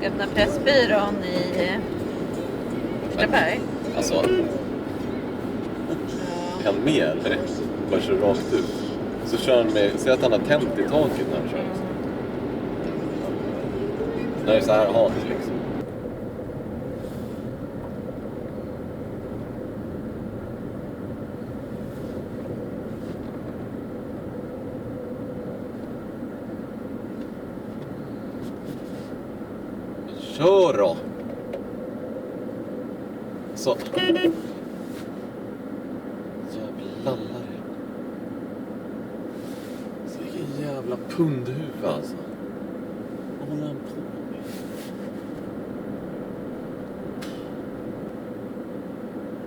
Öppna Pressbyrån i Åtvidaberg. Alltså, är han med eller? Bara kör rakt ut. Så kör han med, säg att han har tänt i taket när han kör. Det är så här hat liksom. Kör då! Så. Jävlar. Så vilken jävla pundhuvud alltså. Vad håller han på med?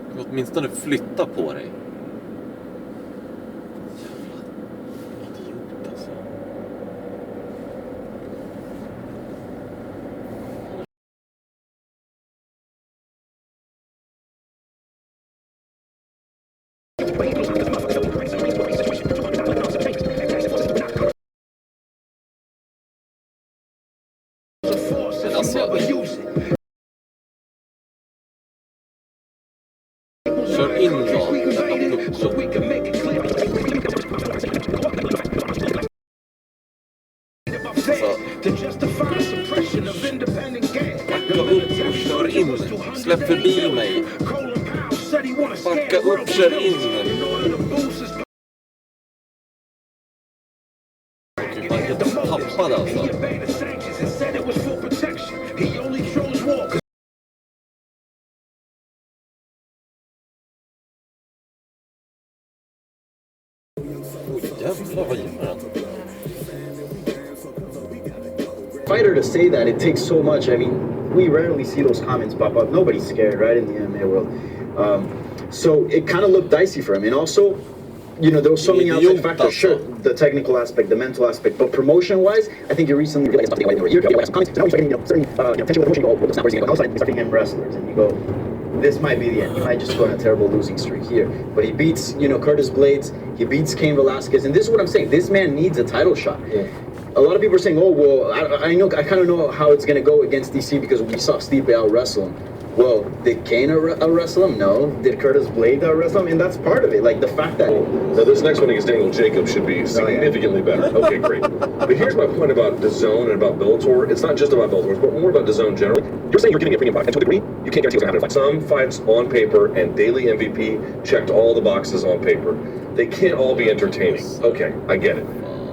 Du kan åtminstone flytta på dig. Jävla idiot alltså. Kör in då. Backa upp och kör in. Släpp förbi mig. Backa upp, kör in. Gud, man är helt tappad alltså. Jävlar, vad gör han? Fighter to say that, it takes so much. I mean, we rarely see those comments pop up. Nobody's scared, right, in the MMA world. So it kind of looked dicey for him. And also, you know, there was so many outside factors. Sure, the technical aspect, the mental aspect, but promotion-wise, I think you recently realized something like you have comments. Now you're getting, certain tension with the promotion. You go, well, it's not working. Outside, you start getting him wrestlers, and you go, this might be the end. He might just go on a terrible losing streak here. But he beats, you know, Curtis Blades. He beats Cain Velasquez, and this is what I'm saying. This man needs a title shot. Yeah. A lot of people are saying, "Oh, well, I kind of know how it's going to go against DC because we saw Stipe out wrestle him." Well, did Cain out wrestle him? No. Did Curtis Blades out wrestle him? And that's part of it. Like the fact that. Now this next one against Daniel Jacobs should be significantly better. Okay, great. But here's my point about DAZN and about Bellator. It's not just about Bellator, but more about DAZN generally. You're saying you're getting a premium fight, and to a degree, you can't guarantee what's going to happen in a fight. Some fights on paper, and Daily MVP checked all the boxes on paper. They can't all be entertaining. Okay, I get it.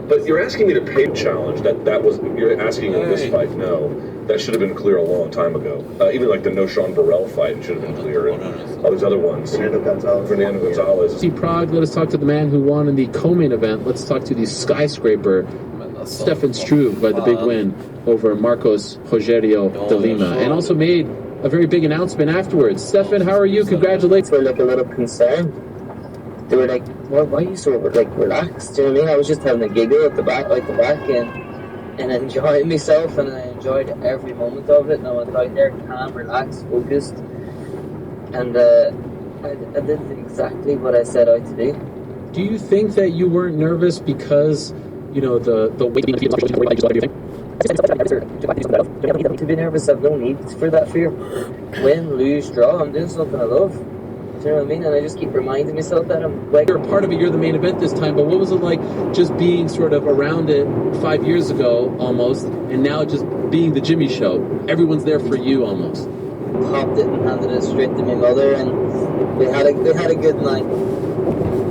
But you're asking me to pay a challenge. That was, you're asking in this fight. No, that should have been clear a long time ago. Even like the No Sean Burrell fight should have been clear. And all those other ones. Fernando Gonzalez. See Prague, let us talk to the man who won in the co-main event. Let's talk to the skyscraper, Stefan Struve, by the big win over Marcos Rogerio de Lima. And also made a very big announcement afterwards. Stefan, how are you? Congratulations. They were like a little concerned. They were like, why are you so like relaxed? Do you know what I mean? I was just having a giggle at the back, and enjoying myself, and I enjoyed every moment of it. And I went out there calm, relaxed, focused, and I did exactly what I set out to do. Do you think that you weren't nervous because, you know, the weight being To be nervous, I've no need for that fear. Win, lose, draw, I'm doing something I love. Do you know what I mean? And I just keep reminding myself that I'm like... You're a part of it, you're the main event this time, but what was it like just being sort of around it 5 years ago, almost, and now just being the Jimmy Show? Everyone's there for you, almost. Popped it and handed it straight to my mother, and they had a good night.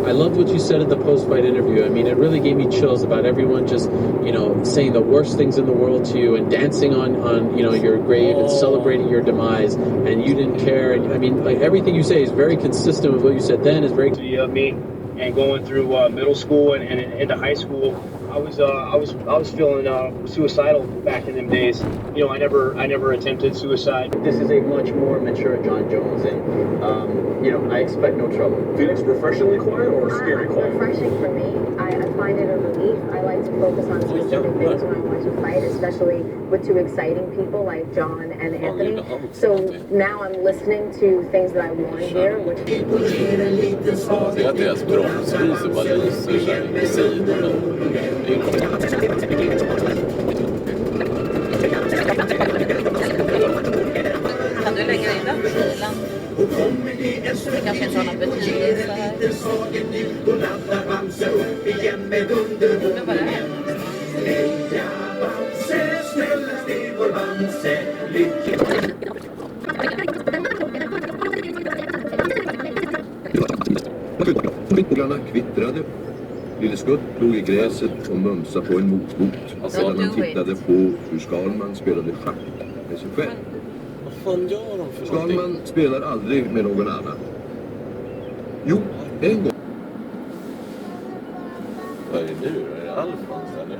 I loved what you said in the post-fight interview. I mean, it really gave me chills about everyone just, you know, saying the worst things in the world to you and dancing on you know, your grave and celebrating your demise, and you didn't care. And I mean, like, everything you say is very consistent with what you said then. Is very me, and going through middle school and into high school, I was feeling suicidal back in them days. You know, I never attempted suicide. This is a much more mature John Jones, and you know, I expect no trouble. Phoenix, refreshingly quiet or scary quiet? Refreshing for me. I find it a relief. I like to focus on specific things when I watch a fight, especially with two exciting people like John and Anthony. So now I'm listening to things that I want to hear, which... Det är deras bromslyse bara lyser där i sidorna. Kan du lägga in den filen? Det kanske inte har någon betydelse här. Men vad är det? Fåglarna kvittrade. Lille Skutt låg i gräset och mumsade på en motbot. Sedan han tittade på hur Skalman spelade schack med sig själv. Vad fan gör de för Skalman spelar aldrig med någon annan. Jo, en gång. Vad är det nu? Är det Alfons eller?